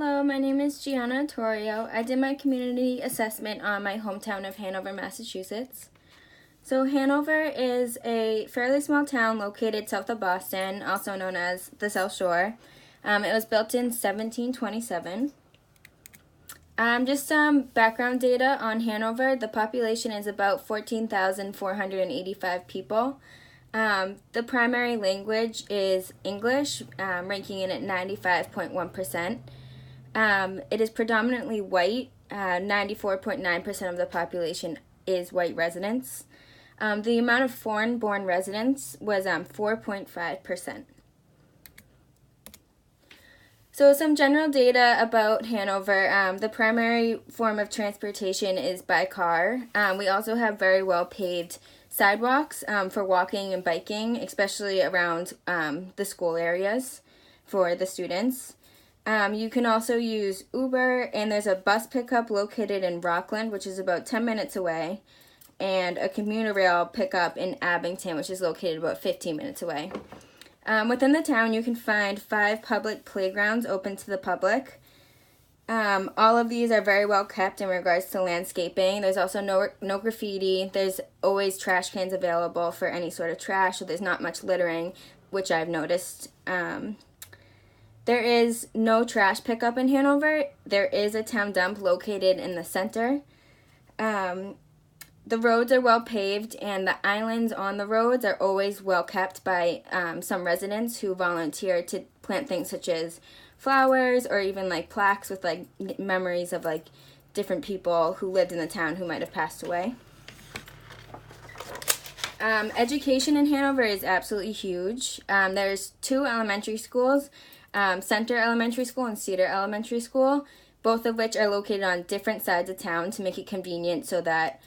Hello, my name is Gianna Torrio. I did my community assessment on my hometown of Hanover, Massachusetts. So Hanover is a fairly small town located south of Boston, also known as the South Shore. It was built in 1727. Just some background data on Hanover. The population is about 14,485 people. The primary language is English, ranking in at 95.1%. It is predominantly white. 94.9% of the population is white residents. The amount of foreign-born residents was 4.5%. So some general data about Hanover. The primary form of transportation is by car. We also have very well paved sidewalks for walking and biking, especially around the school areas for the students. You can also use Uber, and there's a bus pickup located in Rockland, which is about 10 minutes away, and a commuter rail pickup in Abington, which is located about 15 minutes away. Within the town, you can find 5 public playgrounds open to the public. All of these are very well kept in regards to landscaping. There's also no graffiti. There's always trash cans available for any sort of trash, so there's not much littering, which I've noticed. There is no trash pickup in Hanover. There is a town dump located in the center. The roads are well paved, and the islands on the roads are always well kept by some residents who volunteer to plant things such as flowers or even like plaques with like memories of like different people who lived in the town who might have passed away. Education in Hanover is absolutely huge. There's 2 elementary schools, Center Elementary School and Cedar Elementary School, both of which are located on different sides of town to make it convenient so that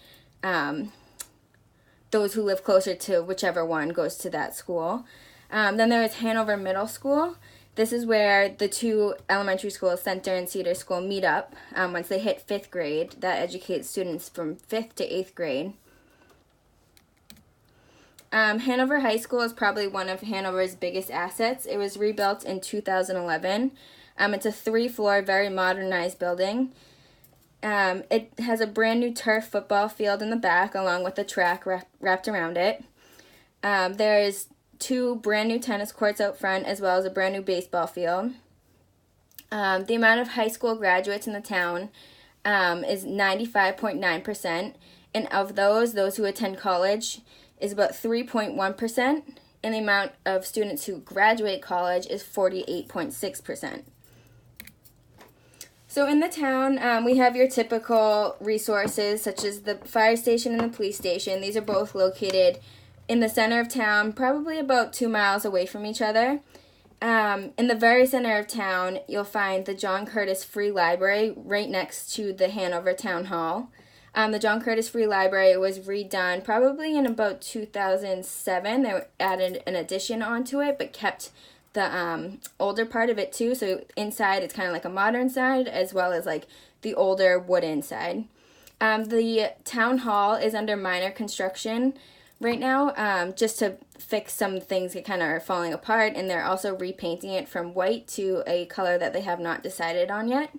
those who live closer to whichever one goes to that school. Then there is Hanover Middle School. This is where the 2 elementary schools, Center and Cedar School, meet up once they hit 5th grade. That educates students from 5th to 8th grade. Hanover High School is probably one of Hanover's biggest assets. It was rebuilt in 2011. It's a 3-floor, very modernized building. It has a brand new turf football field in the back along with a track wrapped around it. There's 2 brand new tennis courts out front as well as a brand new baseball field. The amount of high school graduates in the town is 95.9%, and of those who attend college is about 3.1%, and the amount of students who graduate college is 48.6%. So in the town, we have your typical resources such as the fire station and the police station. These are both located in the center of town, probably about 2 miles away from each other. In the very center of town, you'll find the John Curtis Free Library right next to the Hanover Town Hall. The John Curtis Free Library was redone probably in about 2007. They added an addition onto it, but kept the older part of it too. So inside it's kind of like a modern side as well as like the older wooden side. The town hall is under minor construction right now, just to fix some things that kind of are falling apart, and they're also repainting it from white to a color that they have not decided on yet.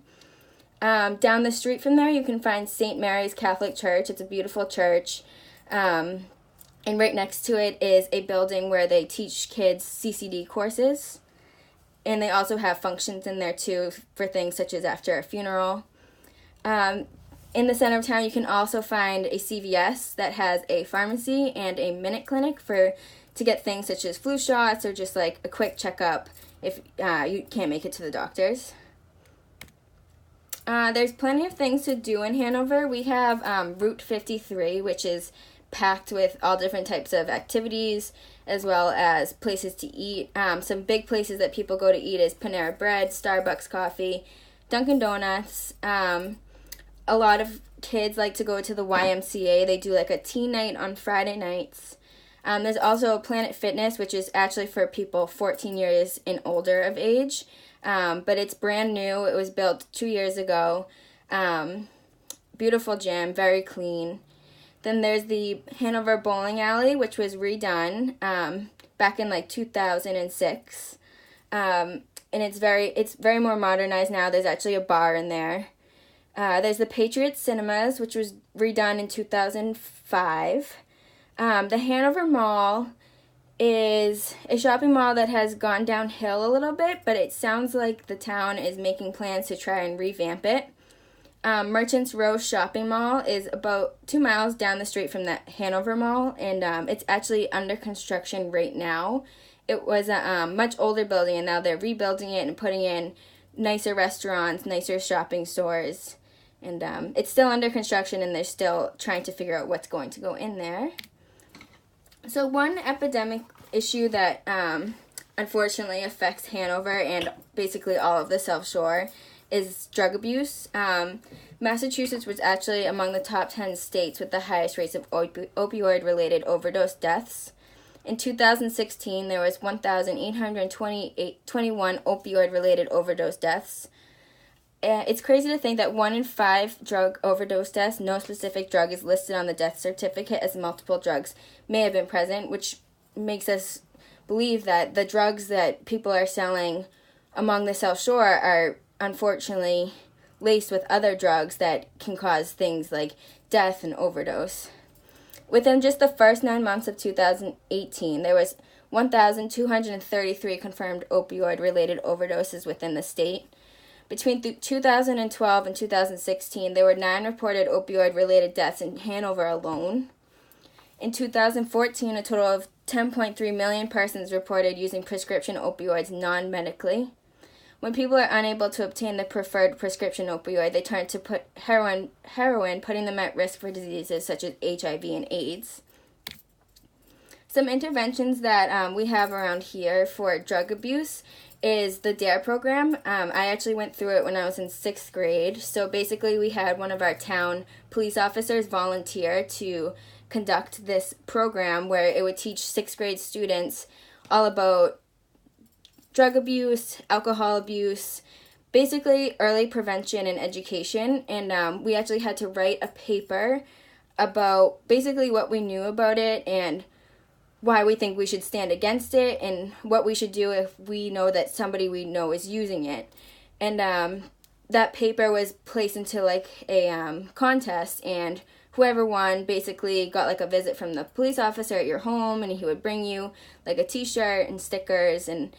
Down the street from there, you can find St. Mary's Catholic Church. It's a beautiful church. And right next to it is a building where they teach kids CCD courses. And they also have functions in there, too, for things such as after a funeral. In the center of town, you can also find a CVS that has a pharmacy and a minute clinic to get things such as flu shots or just like a quick checkup if you can't make it to the doctors. There's plenty of things to do in Hanover. We have Route 53, which is packed with all different types of activities as well as places to eat. Some big places that people go to eat is Panera Bread, Starbucks Coffee, Dunkin' Donuts. A lot of kids like to go to the YMCA. They do like a teen night on Friday nights. There's also Planet Fitness, which is actually for people 14 years and older of age. But it's brand new. It was built 2 years ago. Beautiful gym, very clean. Then there's the Hanover Bowling Alley, which was redone back in like 2006. and it's very more modernized now. There's actually a bar in there. There's the Patriot Cinemas, which was redone in 2005. The Hanover Mall is a shopping mall that has gone downhill a little bit, but it sounds like the town is making plans to try and revamp it. Merchants Row Shopping Mall is about 2 miles down the street from the Hanover Mall, and it's actually under construction right now. It was a much older building, and now they're rebuilding it and putting in nicer restaurants, nicer shopping stores, and it's still under construction, and they're still trying to figure out what's going to go in there. So one epidemic issue that unfortunately affects Hanover and basically all of the South Shore is drug abuse. Massachusetts was actually among the top 10 states with the highest rates of opioid-related overdose deaths. In 2016, there was 1,821 opioid-related overdose deaths. It's crazy to think that 1 in 5 drug overdose deaths, no specific drug is listed on the death certificate, as multiple drugs may have been present, which makes us believe that the drugs that people are selling among the South Shore are unfortunately laced with other drugs that can cause things like death and overdose. Within just the first 9 months of 2018, there was 1,233 confirmed opioid-related overdoses within the state. Between 2012 and 2016, there were 9 reported opioid-related deaths in Hanover alone. In 2014, a total of 10.3 million persons reported using prescription opioids non-medically. When people are unable to obtain the preferred prescription opioid, they turn to heroin, putting them at risk for diseases such as HIV and AIDS. Some interventions that we have around here for drug abuse is the DARE program. I actually went through it when I was in 6th grade. So basically we had one of our town police officers volunteer to conduct this program where it would teach 6th grade students all about drug abuse, alcohol abuse, basically early prevention and education. And we actually had to write a paper about basically what we knew about it and why we think we should stand against it and what we should do if we know that somebody we know is using it. And that paper was placed into like a contest, and whoever won basically got like a visit from the police officer at your home, and he would bring you like a t-shirt and stickers, and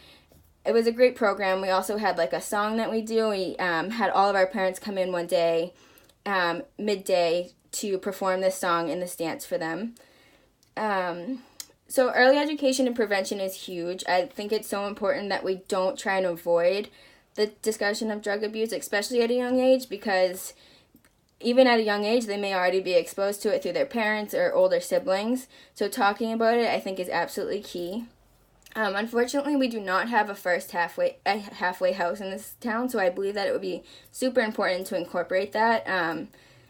it was a great program. We also had like a song that we do. We had all of our parents come in one day, midday, to perform this song in this dance for them. So early education and prevention is huge. I think it's so important that we don't try and avoid the discussion of drug abuse, especially at a young age, because even at a young age, they may already be exposed to it through their parents or older siblings. So talking about it, I think, is absolutely key. Unfortunately, we do not have a halfway house in this town, so I believe that it would be super important to incorporate that.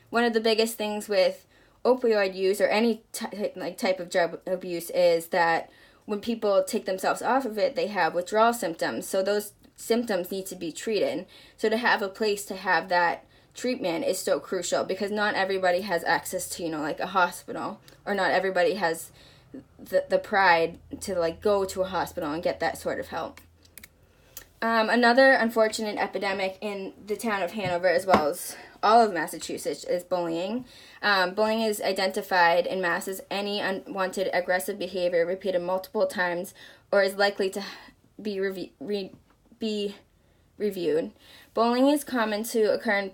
One of the biggest things with opioid use or any type of drug abuse is that when people take themselves off of it, they have withdrawal symptoms. So those symptoms need to be treated. So to have a place to have that treatment is so crucial, because not everybody has access to, like a hospital, or not everybody has the pride to like go to a hospital and get that sort of help. Another unfortunate epidemic in the town of Hanover, as well as all of Massachusetts, is bullying. Bullying is identified in Mass as any unwanted aggressive behavior repeated multiple times or is likely to be reviewed. Bullying is common to occur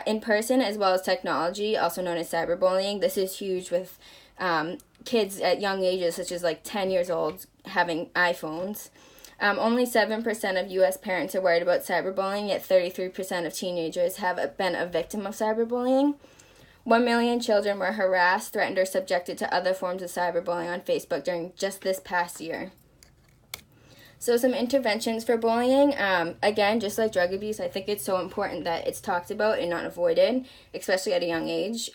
in person as well as technology, also known as cyberbullying. This is huge with kids at young ages, such as like 10 years old, having iPhones. Only 7% of U.S. parents are worried about cyberbullying, yet 33% of teenagers have been a victim of cyberbullying. 1 million children were harassed, threatened, or subjected to other forms of cyberbullying on Facebook during just this past year. So some interventions for bullying. Again, just like drug abuse, I think it's so important that it's talked about and not avoided, especially at a young age.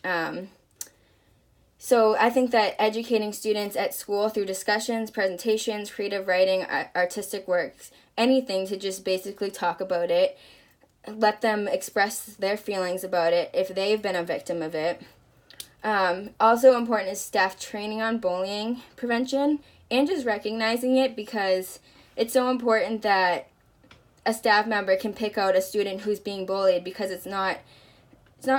So I think that educating students at school through discussions, presentations, creative writing, artistic works, anything to just basically talk about it, let them express their feelings about it if they've been a victim of it. Also important is staff training on bullying prevention and just recognizing it, because it's so important that a staff member can pick out a student who's being bullied, because it's not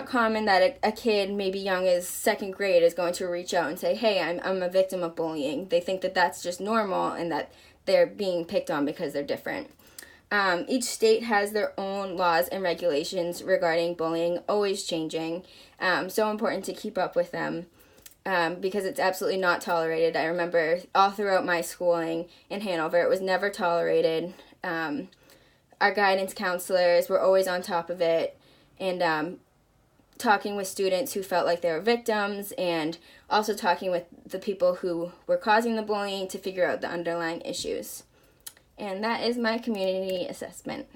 common that a kid maybe young as second grade is going to reach out and say, hey, I'm a victim of bullying. They think that that's just normal and that they're being picked on because they're different. Each state has their own laws and regulations regarding bullying, always changing. So important to keep up with them, because it's absolutely not tolerated. I remember all throughout my schooling in Hanover, it was never tolerated. Our guidance counselors were always on top of it, and talking with students who felt like they were victims, and also talking with the people who were causing the bullying to figure out the underlying issues. And that is my community assessment.